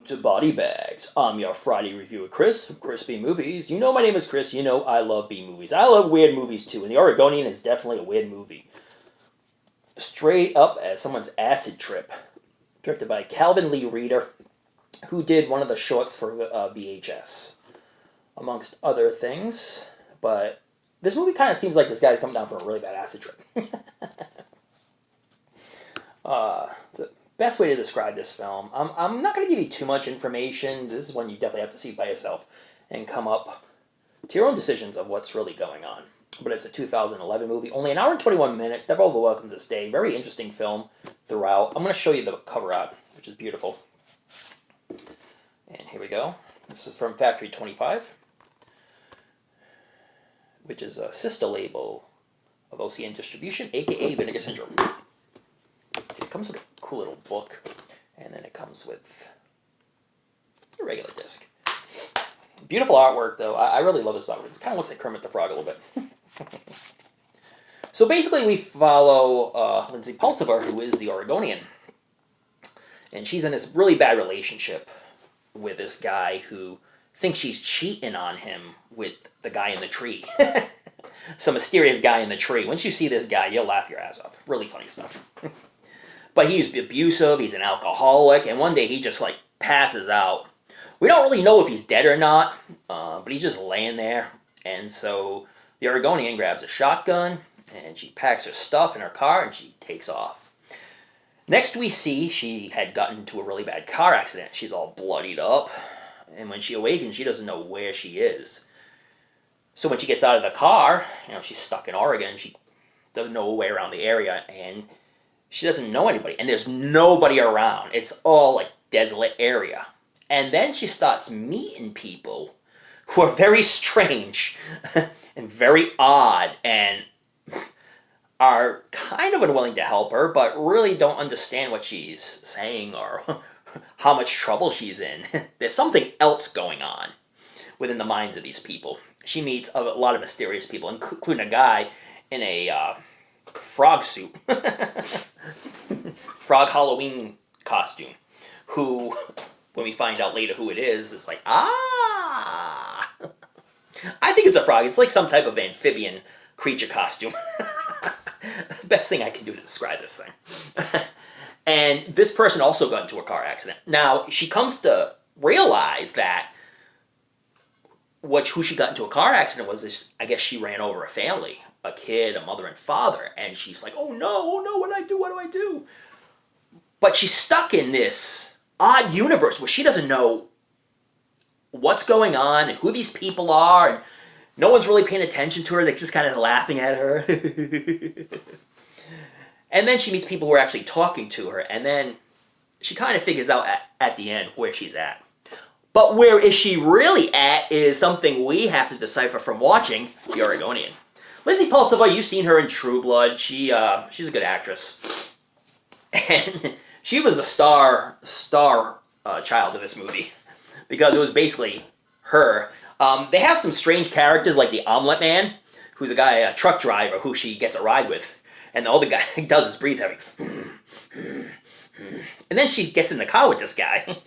to Body Bags. I'm your Friday review of Chris from ChrisB Movies. You know my name is Chris. You know I love B movies. I love weird movies too, and The Oregonian is definitely a weird movie. Straight up as someone's acid trip. Directed by Calvin Lee Reeder, who did one of the shorts for VHS, amongst other things. But this movie kind of seems like this guy's coming down for a really bad acid trip. It's the best way to describe this film. I'm not going to give you too much information. This is one you definitely have to see by yourself and come up to your own decisions of what's really going on. But it's a 2011 movie, only an hour and 21 minutes, never welcomes to stay. Very interesting film throughout. I'm going to show you the cover art, which is beautiful. And here we go. This is from Factory 25, which is a sister label of OCN Distribution, aka Vinegar Syndrome. It comes with a cool little book, and then it comes with a regular disc. Beautiful artwork, though. I really love this artwork. It kind of looks like Kermit the Frog a little bit. So basically, we follow Lindsay Pulsiver, who is the Oregonian. And she's in this really bad relationship with this guy who thinks she's cheating on him with the guy in the tree. Some mysterious guy in the tree. Once you see this guy, you'll laugh your ass off. Really funny stuff. But he's abusive, he's an alcoholic, and one day he just, like, passes out. We don't really know if he's dead or not, but he's just laying there. And so the Oregonian grabs a shotgun, and she packs her stuff in her car, and she takes off. Next we see she had gotten into a really bad car accident. She's all bloodied up, and when she awakens, she doesn't know where she is. So when she gets out of the car, she's stuck in Oregon. She doesn't know her way around the area, and she doesn't know anybody, and there's nobody around. It's all, like, desolate area. And then she starts meeting people who are very strange and very odd and are kind of unwilling to help her, but really don't understand what she's saying or how much trouble she's in. There's something else going on within the minds of these people. She meets a lot of mysterious people, including a guy in a frog suit. Frog Halloween costume. Who, when we find out later who it is, it's like, ah! I think it's a frog. It's like some type of amphibian creature costume. That's the best thing I can do to describe this thing. And this person also got into a car accident. Now, she comes to realize that who she got into a car accident was, I guess she ran over a family, a kid, a mother and father, and she's like, oh no, what do I do? But she's stuck in this odd universe where she doesn't know what's going on and who these people are, and no one's really paying attention to her. They're just kind of laughing at her. And then she meets people who are actually talking to her, and then she kind of figures out at the end where she's at. But where is she really at is something we have to decipher from watching The Oregonian. Lindsay Pulsiver, you've seen her in True Blood. She's a good actress. And she was the star child of this movie, because it was basically her. They have some strange characters like the Omelet Man, who's a truck driver who she gets a ride with, and all the guy does is breathe heavy. And then she gets in the car with this guy,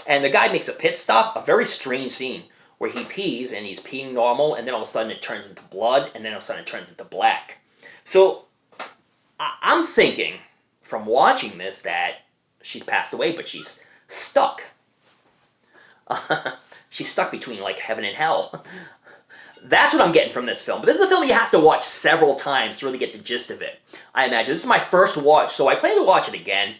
and the guy makes a pit stop. A very strange scene where he pees, and he's peeing normal, and then all of a sudden it turns into blood, and then all of a sudden it turns into black. So I'm thinking, from watching this, that she's passed away, but she's stuck. She's stuck between, like, heaven and hell. That's what I'm getting from this film. But this is a film you have to watch several times to really get the gist of it, I imagine. This is my first watch, so I plan to watch it again.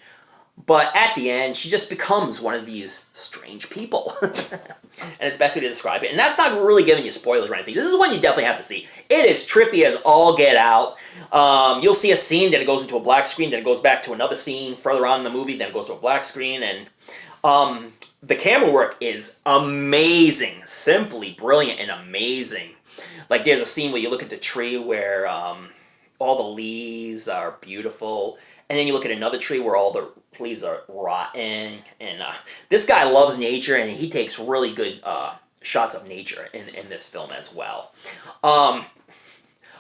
But at the end, she just becomes one of these strange people. And it's the best way to describe it. And that's not really giving you spoilers or anything. This is one you definitely have to see. It is trippy as all get out. You'll see a scene, then it goes into a black screen, then it goes back to another scene further on in the movie, then it goes to a black screen. And the camera work is amazing. Simply brilliant and amazing. Like, there's a scene where you look at the tree where all the leaves are beautiful. And then you look at another tree where all the leaves are rotten. And this guy loves nature, and he takes really good shots of nature in this film as well.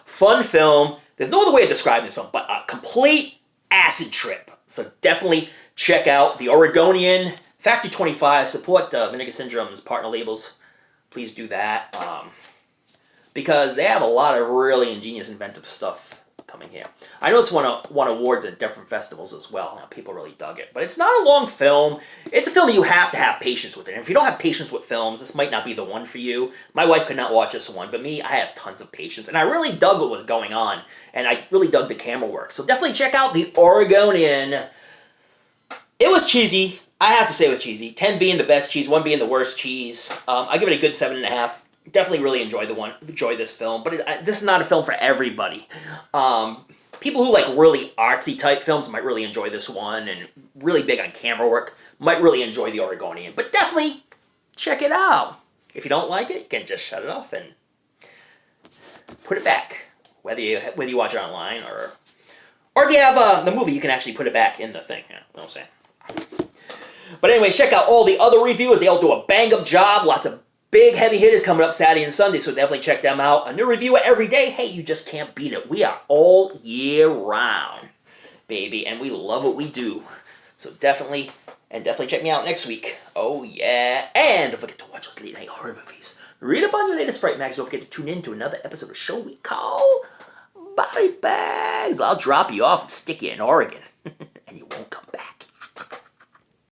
Fun film. There's no other way of describing this film, but a complete acid trip. So definitely check out The Oregonian, Factory 25, support Vinegar Syndrome's partner labels. Please do that. Because they have a lot of really ingenious, inventive stuff coming here. I know it's won awards at different festivals as well. People really dug it. But it's not a long film. It's a film you have to have patience with it. And if you don't have patience with films, this might not be the one for you. My wife could not watch this one, but me, I have tons of patience. And I really dug what was going on. And I really dug the camera work. So definitely check out The Oregonian. It was cheesy. I have to say it was cheesy. 10 being the best cheese, 1 being the worst cheese. I give it a good 7.5. Definitely really enjoy this film, but this is not a film for everybody. People who like really artsy type films might really enjoy this one, and really big on camera work might really enjoy The Oregonian. But definitely check it out. If you don't like it, you can just shut it off and put it back. Whether you watch it online or if you have the movie, you can actually put it back in the thing. You know what I'm saying? But anyways, check out all the other reviewers. They all do a bang-up job. Lots of big heavy hitters coming up Saturday and Sunday, so definitely check them out. A new reviewer every day. Hey, you just can't beat it. We are all year round, baby, and we love what we do. So definitely check me out next week. Oh, yeah. And don't forget to watch those late-night horror movies. Read up on your latest Fright Mags. Don't forget to tune in to another episode of a show we call Body Bags. I'll drop you off and stick you in Oregon, and you won't come